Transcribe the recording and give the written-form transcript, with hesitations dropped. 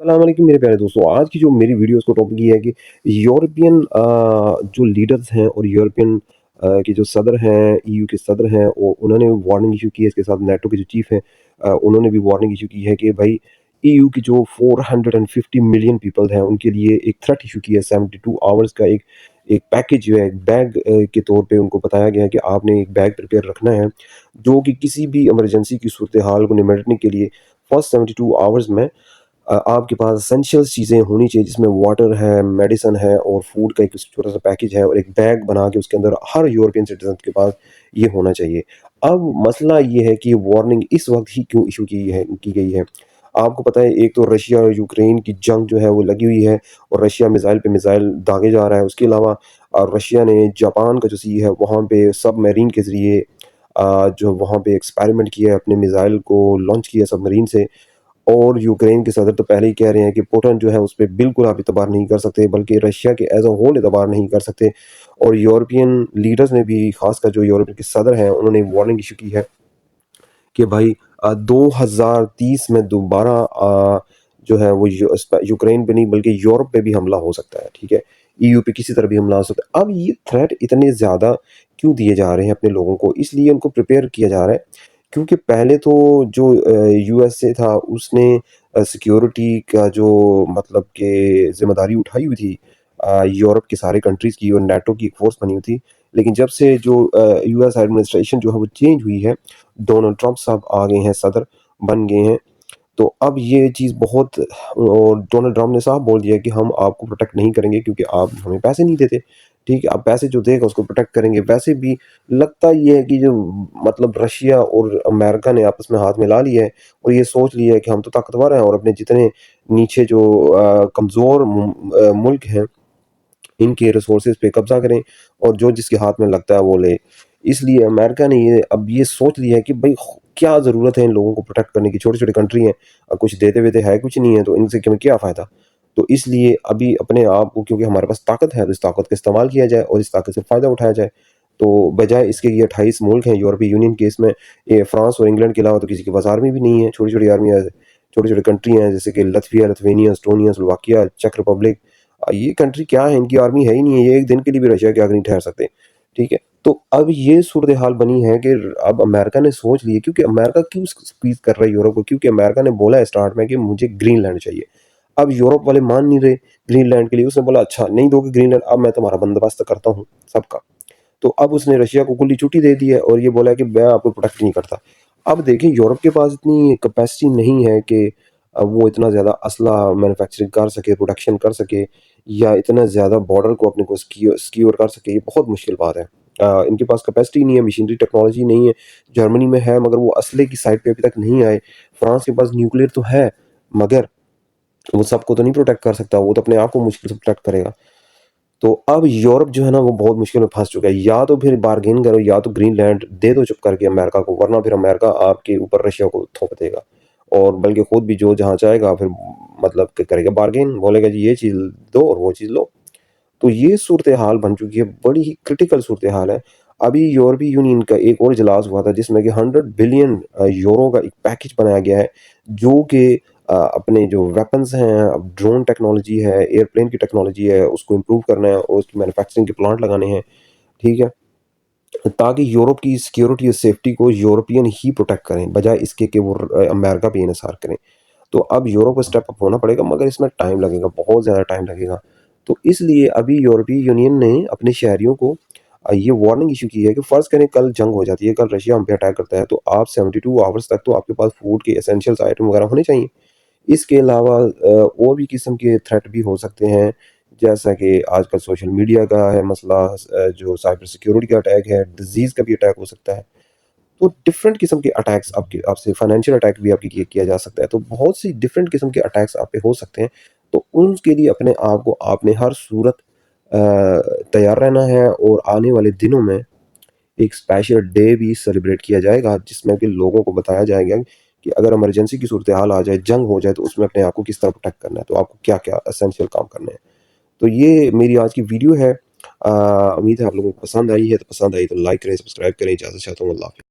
السلام علیکم میرے پیارے دوستوں، آج کی جو میری ویڈیو اس کو ٹاپک یہ ہے کہ یورپین جو لیڈرز ہیں اور یورپین کے جو صدر ہیں، ای یو کے صدر ہیں، انہوں نے وارننگ ایشو کی ہے، اس کے ساتھ نیٹو کے جو چیف ہیں انہوں نے بھی وارننگ ایشو کی ہے کہ بھائی ای یو کی جو 450 ملین پیپل ہیں ان کے لیے ایک تھریٹ ایشو کی ہے، 72 آورز کا ایک پیکج جو ہے، ایک بیگ کے طور پہ ان کو بتایا گیا ہے کہ آپ نے ایک بیگ پریپیئر رکھنا ہے جو کہ کسی بھی ایمرجنسی کی صورتحال کو نمٹنے کے لیے فرسٹ 72 آورز میں آپ کے پاس اسینشیل چیزیں ہونی چاہیے، جس میں واٹر ہے، میڈیسن ہے اور فوڈ کا ایک چھوٹا سا پیکج ہے، اور ایک بیگ بنا کے اس کے اندر ہر یورپین سٹیزن کے پاس یہ ہونا چاہیے۔ اب مسئلہ یہ ہے کہ یہ وارننگ اس وقت ہی کیوں ایشو کی گئی ہے؟ آپ کو پتہ ہے ایک تو رشیا اور یوکرین کی جنگ جو ہے وہ لگی ہوئی ہے، اور رشیا میزائل پہ میزائل داغے جا رہا ہے۔ اس کے علاوہ رشیا نے جاپان کا جو سی ہے وہاں پہ سب میرین کے ذریعے جو وہاں پہ ایکسپیریمنٹ کیا ہے، اپنے میزائل کو لانچ کیا سب مرین سے، اور یوکرین کے صدر تو پہلے ہی کہہ رہے ہیں کہ پوٹن جو ہے اس پہ بالکل آپ اعتبار نہیں کر سکتے، بلکہ رشیا کے ایز اے ہول اعتبار نہیں کر سکتے۔ اور یورپین لیڈرز نے بھی، خاص کر جو یورپ کے صدر ہیں، انہوں نے وارننگ ایشو کی ہے کہ بھائی 2030 میں دوبارہ جو ہے وہ یوکرین پہ نہیں بلکہ یورپ پہ بھی حملہ ہو سکتا ہے، ٹھیک ہے، ای یو پہ کسی طرح بھی حملہ ہو سکتا ہے۔ اب یہ تھریٹ اتنے زیادہ کیوں دیے جا رہے ہیں اپنے لوگوں کو؟ اس لیے ان کو پریپیئر کیا جا رہا ہے کیونکہ پہلے تو جو یو ایس اے تھا اس نے سیکیورٹی کا جو مطلب کہ ذمہ داری اٹھائی ہوئی تھی یورپ کے سارے کنٹریز کی، اور نیٹو کی ایک فورس بنی ہوئی تھی، لیکن جب سے جو یو ایس ایڈمنسٹریشن جو ہے وہ چینج ہوئی ہے، ڈونلڈ ٹرمپ صاحب آ گئے ہیں، صدر بن گئے ہیں، تو اب یہ چیز بہت، اور ڈونلڈ ٹرمپ نے صاحب بول دیا کہ ہم آپ کو پروٹیکٹ نہیں کریں گے کیونکہ آپ ہمیں پیسے نہیں دیتے، ٹھیک ہے، اب پیسے جو دے گا اس کو پروٹیکٹ کریں گے۔ ویسے بھی لگتا یہ ہے کہ جو مطلب رشیا اور امریکہ نے آپس میں ہاتھ ملا لیا ہے اور یہ سوچ لیا ہے کہ ہم تو طاقتور ہیں، اور اپنے جتنے نیچے جو کمزور ملک ہیں ان کے ریسورسز پہ قبضہ کریں، اور جو جس کے ہاتھ میں لگتا ہے وہ لے۔ اس لیے امریکہ نے اب یہ سوچ لیا ہے کہ بھئی کیا ضرورت ہے ان لوگوں کو پروٹیکٹ کرنے کی، چھوٹی چھوٹی کنٹری ہیں، کچھ دیتے ہوئے ہے کچھ نہیں ہے، تو ان سے ہمیں کیا فائدہ؟ تو اس لیے ابھی اپنے آپ کو، کیونکہ ہمارے پاس طاقت ہے، تو اس طاقت کا استعمال کیا جائے اور اس طاقت سے فائدہ اٹھایا جائے۔ تو بجائے اس کے یہ 28 ملک ہیں یورپی یونین کے، اس میں یہ فرانس اور انگلینڈ کے علاوہ تو کسی کے پاس آرمی بھی نہیں ہے، چھوٹی چھوٹی آرمیاں، چھوٹی چھوٹی کنٹری ہیں جیسے کہ لتویا، لتوینیا، اسٹونیا، سلوواکیہ، چیک ریپبلک۔ یہ کنٹری کیا ہے؟ ان کی آرمی ہے ہی نہیں ہے، یہ ایک دن کے لیے بھی رشیا کے آگے نہیں ٹھہر سکتے، ٹھیک ہے۔ تو اب یہ صورتحال بنی ہے کہ اب امریکہ نے سوچ لی ہے، کیونکہ امریکہ کیوں سکویز کر رہا ہے یورپ کو؟ کیونکہ امریکہ نے بولا ہے اسٹارٹ میں کہ مجھے گرین لینڈ چاہیے۔ اب یورپ والے مان نہیں رہے گرین لینڈ کے لیے، اس نے بولا اچھا نہیں دو گے گرین لینڈ، اب میں تمہارا بندوبست کرتا ہوں سب کا۔ تو اب اس نے رشیا کو کلی چھٹی دے دی ہے اور یہ بولا ہے کہ میں آپ کو پروٹیکٹ نہیں کرتا۔ اب دیکھیں یورپ کے پاس اتنی کیپیسٹی نہیں ہے کہ وہ اتنا زیادہ اسلحہ مینوفیکچرنگ کر سکے، پروڈکشن کر سکے، یا اتنا زیادہ بارڈر کو اپنے کو سکیور کر سکے۔ یہ بہت مشکل بات ہے، ان کے پاس کیپیسٹی نہیں ہے، مشینری ٹیکنالوجی نہیں ہے۔ جرمنی میں ہے مگر وہ اسلحے کی سائڈ پہ ابھی تک نہیں آئے۔ فرانس کے پاس نیوکلیئر تو ہے مگر وہ سب کو تو نہیں پروٹیکٹ کر سکتا، وہ تو اپنے آپ کو مشکل سے پروٹیکٹ کرے گا۔ تو اب یورپ جو ہے نا وہ بہت مشکل میں پھنس چکا ہے، یا تو پھر بارگین کرو، یا تو گرین لینڈ دے دو چپ کر کے امریکہ کو، ورنہ پھر امریکہ آپ کے اوپر رشیا کو تھوپ دے گا، اور بلکہ خود بھی جو جہاں چاہے گا پھر مطلب کہ کرے گا بارگین، بولے گا جی یہ چیز دو اور وہ چیز لو۔ تو یہ صورتحال بن چکی ہے، بڑی ہی کرٹیکل صورتحال ہے۔ ابھی یورپی یونین کا ایک اور اجلاس ہوا تھا جس میں کہ 100 بلین یورو کا ایک پیکج بنایا گیا ہے، جو کہ اپنے جو ویپنز ہیں، ڈرون ٹیکنالوجی ہے، ایئر پلین کی ٹیکنالوجی ہے، اس کو امپروو کرنا ہے اور اس کی مینوفیکچرنگ کے پلانٹ لگانے ہیں، ٹھیک ہے، تاکہ یورپ کی سیکیورٹی اور سیفٹی کو یورپین ہی پروٹیکٹ کریں بجائے اس کے کہ وہ امریکہ پہ انحصار کریں۔ تو اب یورپ کو اسٹیپ اپ ہونا پڑے گا، مگر اس میں ٹائم لگے گا، بہت زیادہ ٹائم لگے گا۔ تو اس لیے ابھی یورپی یونین نے اپنے شہریوں کو یہ وارننگ ایشو کی ہے کہ فرض کریں کل جنگ ہو جاتی ہے، کل رشیا ہم پہ اٹیک کرتا ہے، تو آپ 72 آورس تک تو آپ کے پاس فوڈ کے اسینشیلز آئٹم وغیرہ ہونے چاہیے۔ اس کے علاوہ اور بھی قسم کے تھریٹ بھی ہو سکتے ہیں، جیسا کہ آج کل سوشل میڈیا کا ہے مسئلہ، جو سائبر سیکیورٹی کا اٹیک ہے، ڈیزیز کا بھی اٹیک ہو سکتا ہے۔ تو ڈفرینٹ قسم کے اٹیکس آپ سے، فائنینشیل اٹیک بھی آپ کی کیا جا سکتا ہے، تو بہت سی ڈفرینٹ قسم کے اٹیکس آپ پہ ہو سکتے ہیں۔ تو ان کے لیے اپنے آپ کو آپ نے ہر صورت تیار رہنا ہے، اور آنے والے دنوں میں ایک اسپیشل ڈے بھی سیلیبریٹ کیا جائے گا جس میں کہ لوگوں کو بتایا جائے گا کہ اگر ایمرجنسی کی صورتحال آ جائے، جنگ ہو جائے، تو اس میں اپنے آپ کو کس طرح پروٹیکٹ کرنا ہے، تو آپ کو کیا کیا اسینشیل کام کرنے ہیں۔ تو یہ میری آج کی ویڈیو ہے، امید ہے آپ لوگوں کو پسند آئی ہے، تو پسند آئی تو لائک کریں، سبسکرائب کریں، اجازت چاہتا ہوں، اللہ حافظ۔